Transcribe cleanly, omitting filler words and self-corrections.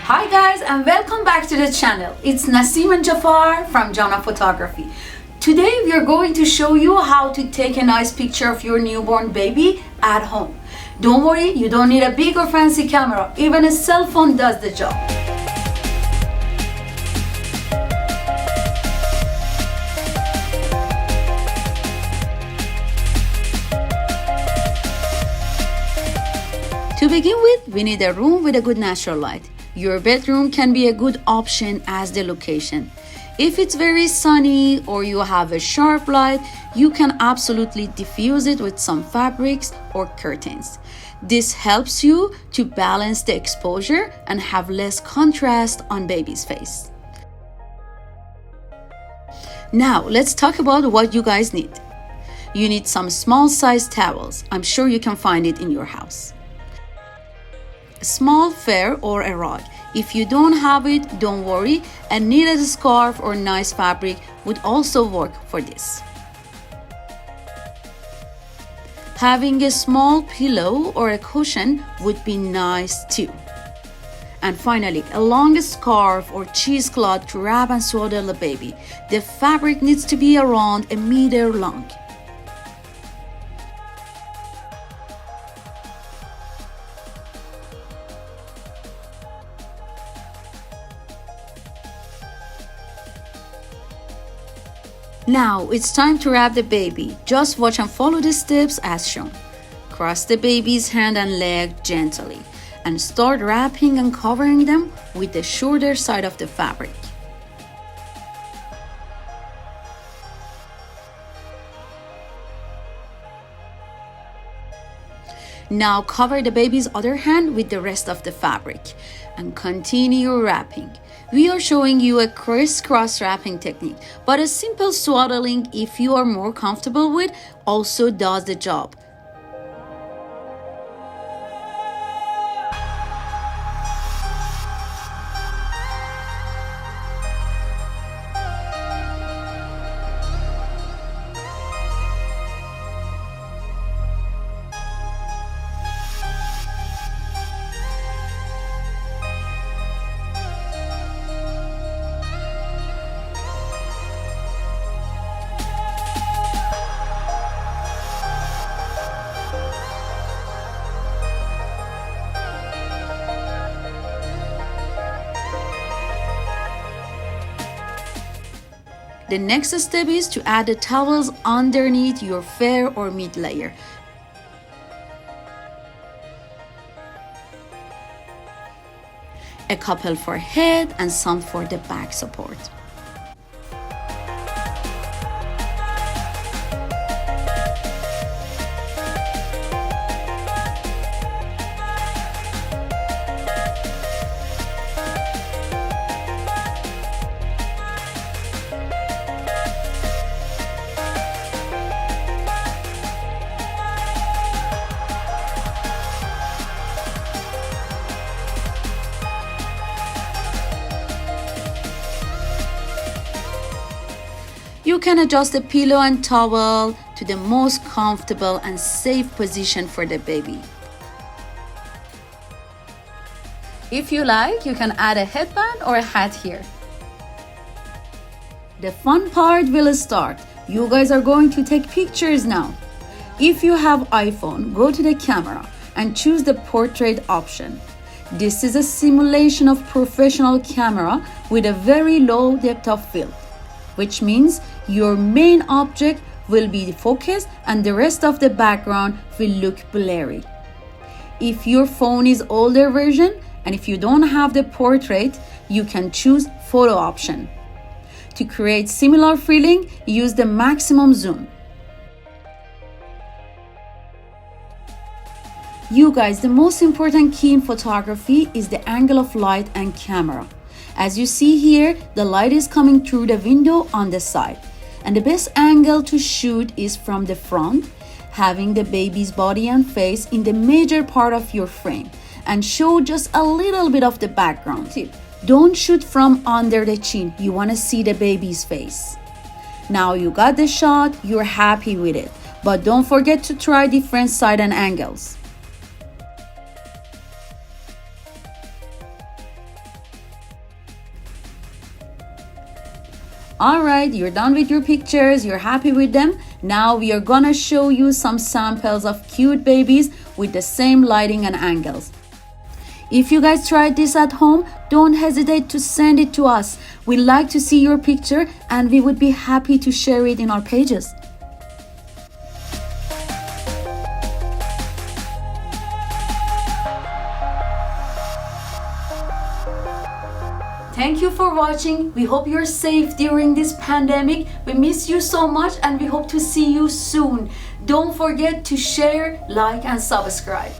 Hi guys, and welcome back to the channel. It's Nasim and Jafar from Jana Photography. Today we are going to show you how to take a nice picture of your newborn baby at home. Don't worry, you don't need a big or fancy camera. Even a cell phone does the job. To begin with, we need a room with a good natural light. Your bedroom can be a good option as the location. If it's very sunny or you have a sharp light, you can absolutely diffuse it with some fabrics or curtains. This helps you to balance the exposure and have less contrast on baby's face. Now, let's talk about what you guys need. You need some small size towels. I'm sure you can find it in your house. A small fur or a rug. If you don't have it, don't worry. A knitted scarf or nice fabric would also work for this. Having a small pillow or a cushion would be nice too. And finally, a long scarf or cheesecloth to wrap and swaddle the baby. The fabric needs to be around 1 meter long. Now it's time to wrap the baby. Just watch and follow the steps as shown. Cross the baby's hand and leg gently and start wrapping and covering them with the shorter side of the fabric. Now cover the baby's other hand with the rest of the fabric and continue wrapping. We are showing you a crisscross wrapping technique, but a simple swaddling, if you are more comfortable with, also does the job. The next step is to add the towels underneath your fur or mid layer. A couple for head and some for the back support. You can adjust the pillow and towel to the most comfortable and safe position for the baby. If you like, you can add a headband or a hat here. The fun part will start. You guys are going to take pictures now. If you have iPhone, go to the camera and choose the portrait option. This is a simulation of professional camera with a very low depth of field, which means your main object will be focused and the rest of the background will look blurry. If your phone is older version and if you don't have the portrait, you can choose photo option. To create similar feeling, use the maximum zoom. You guys, the most important key in photography is the angle of light and camera. As you see here, the light is coming through the window on the side. And the best angle to shoot is from the front, having the baby's body and face in the major part of your frame and show just a little bit of the background. Don't shoot from under the chin. You want to see the baby's face. Now you got the shot, you're happy with it. But don't forget to try different side and angles. Alright, you're done with your pictures, you're happy with them. Now we are gonna show you some samples of cute babies with the same lighting and angles. If you guys tried this at home, don't hesitate to send it to us. We'd like to see your picture and we would be happy to share it in our pages. Thank you for watching. We hope you're safe during this pandemic. We miss you so much and we hope to see you soon. Don't forget to share, like, and subscribe.